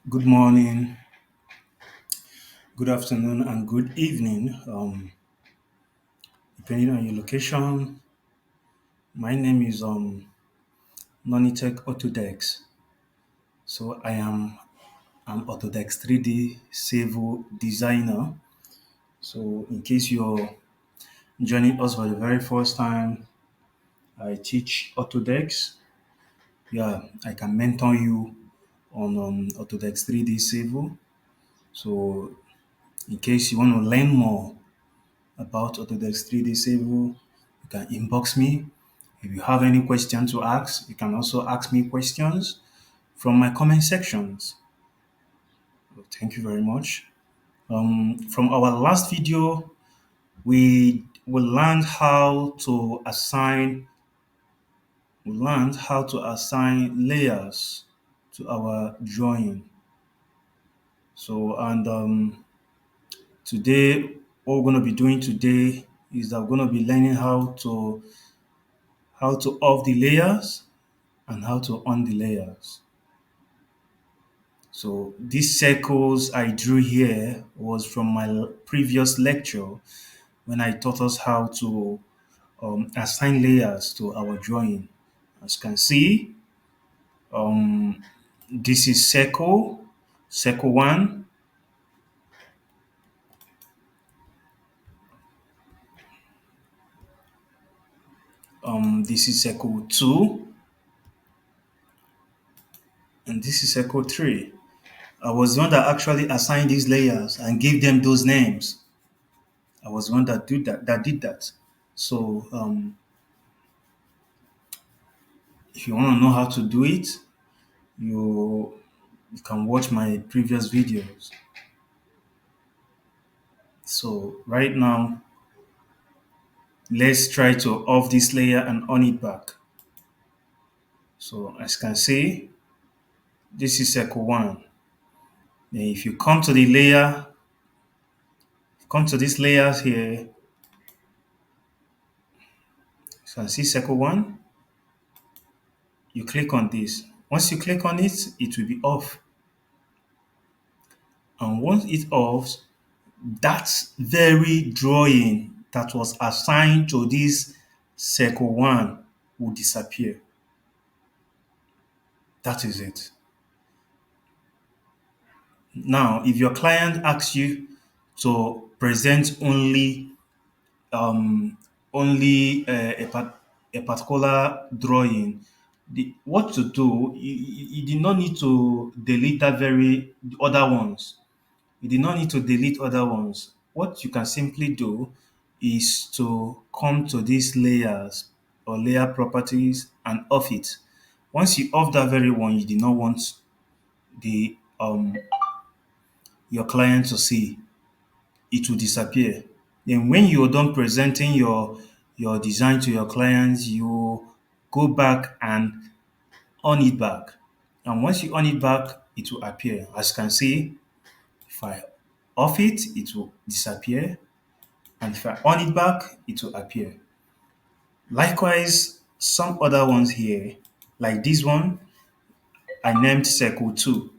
Good morning, good afternoon, and good evening, depending on your location. My name is Nonitech Autodesk. So I am an Autodesk 3D civil designer. So in case you're joining us for the very first time, I teach Autodesk. Yeah, I can mentor you on Autodesk 3D civil. So in case you want to learn more about Autodesk 3D Civil, you can inbox me. If you have any question to ask, you can also ask me questions from my comment sections. So thank you very much. From our last video, we learned how to assign layers to our drawing. So and today, what we're going to be doing today is that we're going to be learning how to off the layers and how to on the layers. So these circles I drew here was from my previous lecture when I taught us how to assign layers to our drawing. As you can see, um, this is circle one. This is circle two, and this is circle three. I was the one that actually assigned these layers and gave them those names. I was the one that did that. So if you want to know how to do it, you you can watch my previous videos. So right now, let's try to off this layer and on it back. So as you can see, this is circle one. Then if you come to these layers here, you can see circle one, you click on this. Once you click on it, it will be off. And once it's off, that very drawing that was assigned to this circle one will disappear. That is it. Now, if your client asks you to present um, only a particular drawing, what to do? You did not need to delete the other ones. You did not need to delete other ones. What you can simply do is to come to these layers or layer properties and off it. Once you off that very one you did not want the your client to see, it will disappear. Then when you're done presenting your design to your clients, you go back and on it back. And once you on it back, it will appear. As you can see, if I off it, it will disappear. And if I on it back, it will appear. Likewise, some other ones here, like this one, I named circle 2.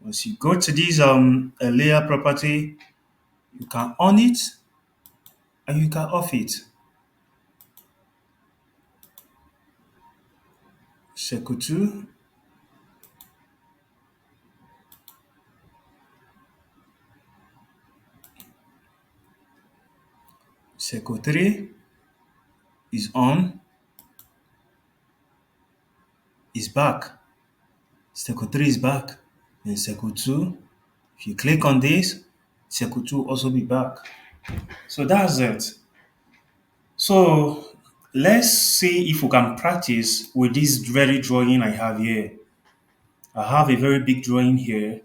Once you go to this a layer property, you can on it and you can off it. Circle 2, circle 3 is on, is back. Circle 3 is back. Then circle 2, if you click on this, circle 2 will also be back. So that's it. So let's see if we can practice with this very drawing I have here. I have a very big drawing here.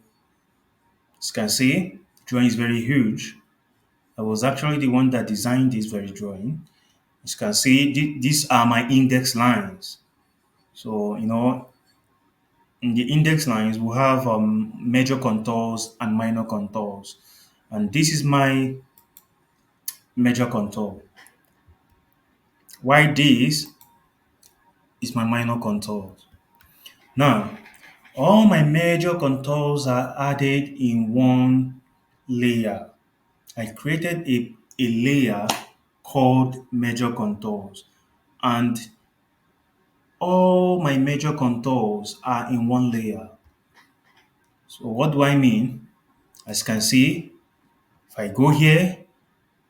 As you can see, drawing is very huge. I was actually the one that designed this very drawing. As you can see, these are my index lines. So, in the index lines, we have major contours and minor contours. And this is my major contour. Why this is my minor contour. Now, All my major contours are added in one layer. I created a layer called major contours, and all my major contours are in one layer. So what do I mean? As you can see, if I go here,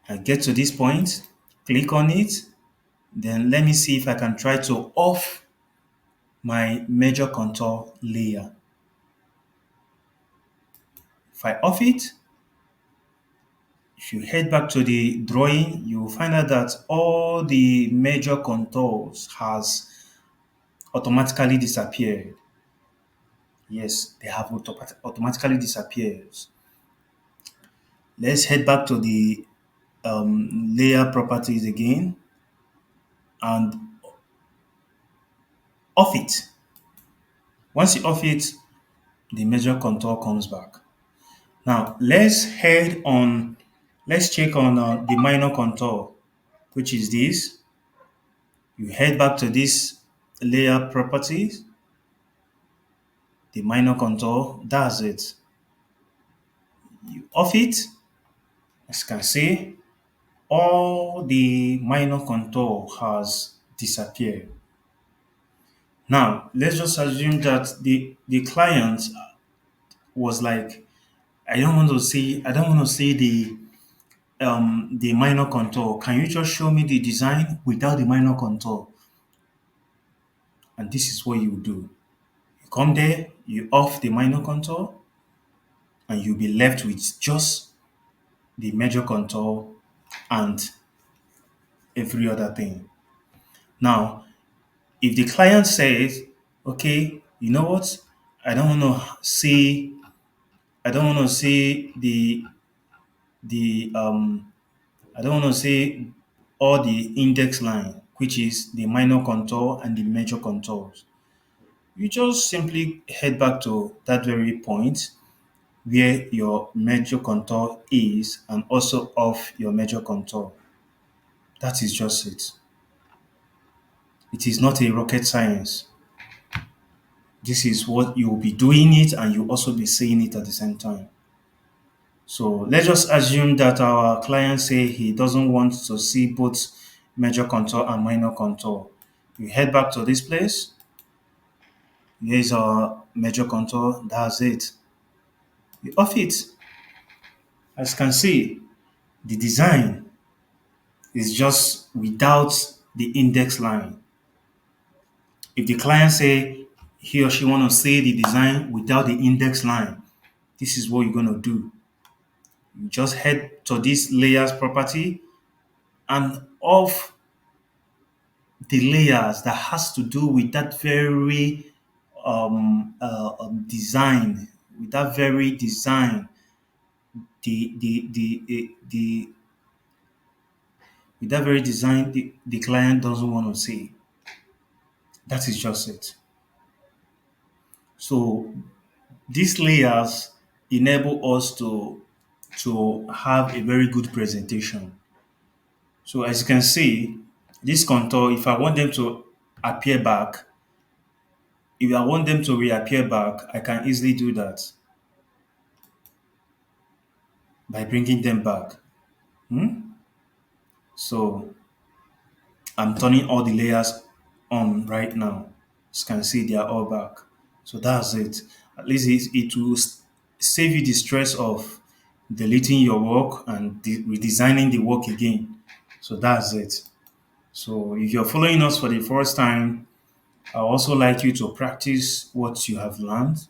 I get to this point, click on it, then let me see if I can try to off my major contour layer. If I off it, if you head back to the drawing, you will find out that all the major contours has automatically disappeared. Yes, they have automatically disappeared. Let's head back to the layer properties again and off it. Once you off it, the major contour comes back. Now let's check on the minor contour, which is this. You head back to this layer properties, the minor contour, that's it. You off it, as you can see, all the minor contour has disappeared. Now, let's just assume that the client was like, I don't want to see the minor contour. Can you just show me the design without the minor contour? And this is what you do. You come there, you off the minor contour, and you'll be left with just the major contour and every other thing. Now, if the client says, okay, you know what? I don't want to see I don't want to see the I don't want to see all the index line, which is the minor contour and the major contours. You just simply head back to that very point where your major contour is and also off your major contour. That is just it. It is not a rocket science. This is what you'll be doing it and you'll also be seeing it at the same time. So let's just assume that our client say he doesn't want to see both major contour and minor contour. You head back to this place. Here's our major contour. That's it. You off it. As you can see, the design is just without the index line. If the client say he or she want to see the design without the index line, this is what you're going to do. You just head to this layers property and off the layers that has to do with that very design, with that very design, the with that very design the client doesn't want to see. That is just it. So these layers enable us to have a very good presentation. So as you can see, this contour, if I want them to appear back, if I want them to reappear back, I can easily do that by bringing them back. Hmm? So I'm turning all the layers on right now. As you can see, they are all back. So that's it. At least it will save you the stress of deleting your work and redesigning the work again. So that's it. So if you're following us for the first time, I also like you to practice what you have learned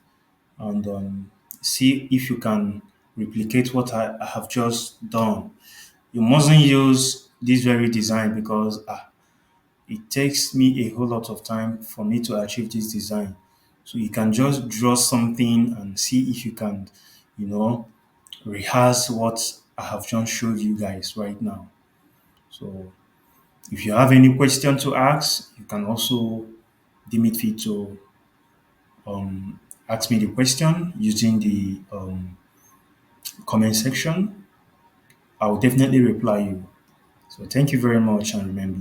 and see if you can replicate what I have just done. You mustn't use this very design because it takes me a whole lot of time for me to achieve this design. So you can just draw something and see if you can, you know, rehearse what I have just showed you guys right now. So if you have any question to ask, you can also deem it fit to ask me the question using the comment section. I will definitely reply you. So thank you very much and remember